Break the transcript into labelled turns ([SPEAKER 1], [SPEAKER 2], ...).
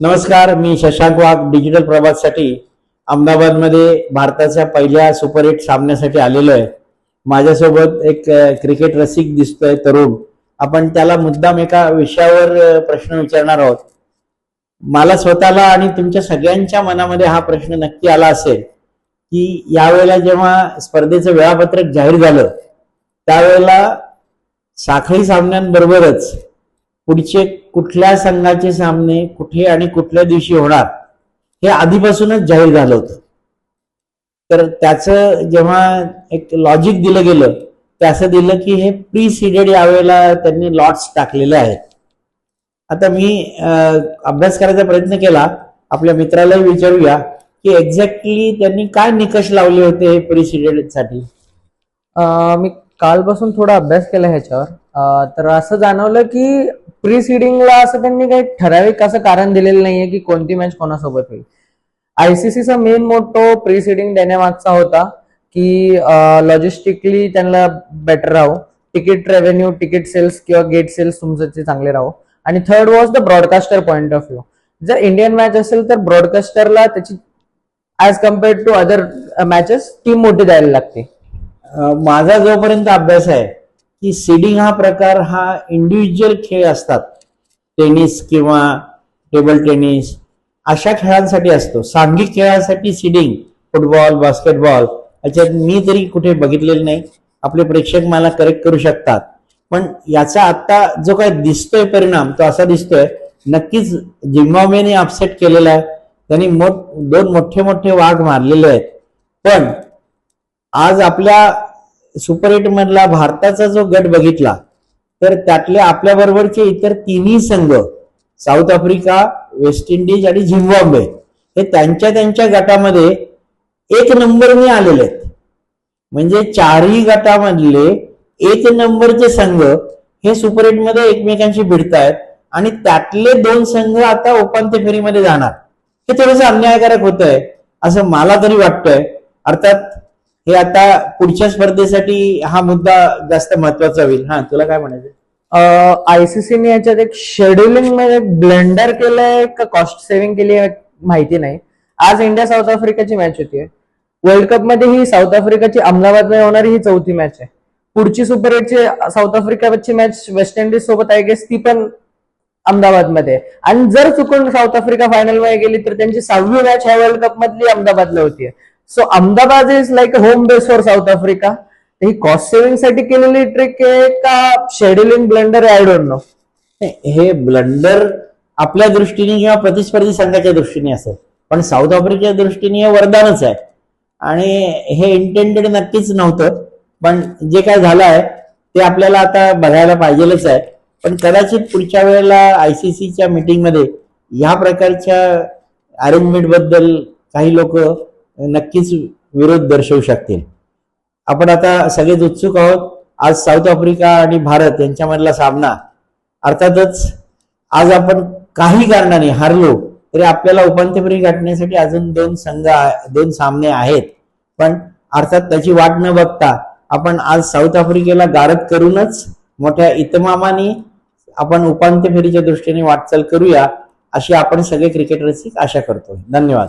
[SPEAKER 1] नमस्कार, मी शशांक वाघ डिजिटल प्रभातसाठी अहमदाबादमध्ये भारताच्या पहिल्या सुपर 8 सामन्यासाठी आलेलो आहे. माझ्यासोबत एक क्रिकेट रसिक दिसतोय तरुण. आपण त्याला मुद्दाम एका विषयावर प्रश्न विचारणार आहोत. मला स्वतःला आणि तुमच्या सगळ्यांच्या मनामध्ये हा प्रश्न नक्की आला असेल की यावेळेला जेव्हा स्पर्धेचं वेळापत्रक जाहीर झालं त्यावेळेला साखळी सामन्यांबरोबरच पुढचे कुठल्या संघाचे सामने कुठे आणि कुठल्या दिवशी होणार हे आधीपासूनच जाहीर झालं होतं. तर त्याचं जेव्हा एक लॉजिक दिलं गेलं ते असं दिलं की हे प्री सीडेड यावेळेला त्यांनी लॉट्स टाकलेले आहेत. आता मी अभ्यास करायचा प्रयत्न केला, आपल्या मित्रालाही विचारूया की एक्झॅक्टली त्यांनी काय निकष लावले होते हे प्री सीडेड साठी.
[SPEAKER 2] मी कालपासून थोडा अभ्यास केला ह्याच्यावर. तर असं जाणवलं की प्री सीडिंगला असं त्यांनी काही ठराविक असं कारण दिलेलं नाहीये की कोणती मॅच कोणासोबत होईल. आयसीसीचा मेन मोटो प्री सीडिंग देण्यामागचा होता की लॉजिस्टिकली त्यांना बेटर राहो, तिकीट रेव्हेन्यू, तिकीट सेल्स किंवा गेट सेल्स तुमचे चांगले राहो. आणि third was the broadcaster point of view. जर इंडियन मॅच असेल तर ब्रॉडकास्टरला त्याची as compared to other matches team मोठी द्यायला लागते.
[SPEAKER 1] माझा जोपर्यंत अभ्यास आहे की सीडिंग हा प्रकार हा इंडिव्हिज्युअल खेळ असतात, टेनिस किंवा टेबल टेनिस अशा खेळांसाठी असतो. सांघिक खेळासाठी सीडिंग फुटबॉल, बास्केटबॉल याच्यात मी तरी कुठे बघितलेलं नाही. आपले प्रेक्षक मला करेक्ट करू शकतात. पण याचा आता जो काय दिसतोय परिणाम तो असा दिसतोय, नक्कीच झिम्बाब्वेने अपसेट केलेला आहे. त्यांनी दोन मोठे मोठे वाघ मारलेले आहेत. पण आज आपल्या सुपर 8 मधला भारताचा जो गट बघितला तर त्यातले आपल्या बरोबरचे इतर तिन्ही संघ साऊथ आफ्रिका, वेस्ट इंडिज आणि झिम्बाब्वे हे त्यांच्या गटामध्ये 1 नंबरने आलेले आहेत. म्हणजे चारही गटामधले 1 नंबरचे संघ हे सुपर 8 मध्ये एकमेकांशी भिडतायत आणि त्यातले 2 संघ आता उपांत्य फेरीमध्ये जाणार. हे थोडंसं अन्यायकारक होत आहे असं मला तरी वाटतंय. अर्थात हे आता पुढच्या स्पर्धेसाठी हा मुद्दा जास्त महत्वाचा होईल. हा, तुला काय म्हणायचं?
[SPEAKER 2] आयसीसीने याच्यात एक शेड्युलिंग मध्ये ब्लेंडर केलंय का कॉस्ट सेव्हिंग केली आहे माहिती नाही. आज इंडिया साऊथ आफ्रिकाची मॅच होतीये. वर्ल्ड कप मध्ये ही साऊथ आफ्रिकाची अहमदाबादमध्ये होणारी ही 4थी मॅच आहे. पुढची सुपर 8 ची साऊथ आफ्रिकाची मॅच वेस्ट इंडिज सोबत आहे गेस, ती पण अहमदाबादमध्ये. आणि जर चुकून साऊथ आफ्रिका फायनल मध्ये गेली तर त्यांची 6वी मॅच ह्या वर्ल्ड कप मधली अहमदाबादला होतीये. So Ahmedabad is like a home base for south Africa. He cost saving साठी केलेली ट्रिक आहे का शेड्युलिंग ब्लंडर आहे, आय डोंट नो.
[SPEAKER 1] हे ब्लंडर आपल्या दृष्टीने किंवा प्रतिस्पर्धी संघाच्या दृष्टीने असेल, पण साऊथ आफ्रिकेच्या दृष्टीने हे वरदानच आहे. आणि हे इंटेंडेड नक्कीच नव्हतं, पण जे काय झालं आहे ते आपल्याला आता बघायला पाहिजेलच आहे. पण कदाचित पुढच्या वेळेला आयसीसीच्या मीटिंगमध्ये ह्या प्रकारच्या अरेंजमेंट बद्दल काही लोक नक्कीच विरोध दर्शवू शकतील. आपण आता सगळेच उत्सुक आहोत. आज साऊथ आफ्रिका आणि भारत यांच्यामधला सामना. अर्थातच आज आपण काही कारणाने हारलो तरी आपल्याला उपांत्य फेरी गाठण्यासाठी अजून 2 सामने आहेत. पण अर्थात त्याची वाट न बघता आपण आज साऊथ आफ्रिकेला गारद करूनच मोठ्या इतमामाने आपण उपांत्य फेरीच्या दृष्टीने वाटचाल करूया अशी आपण सगळे क्रिकेट रसिक आशा करतो. धन्यवाद.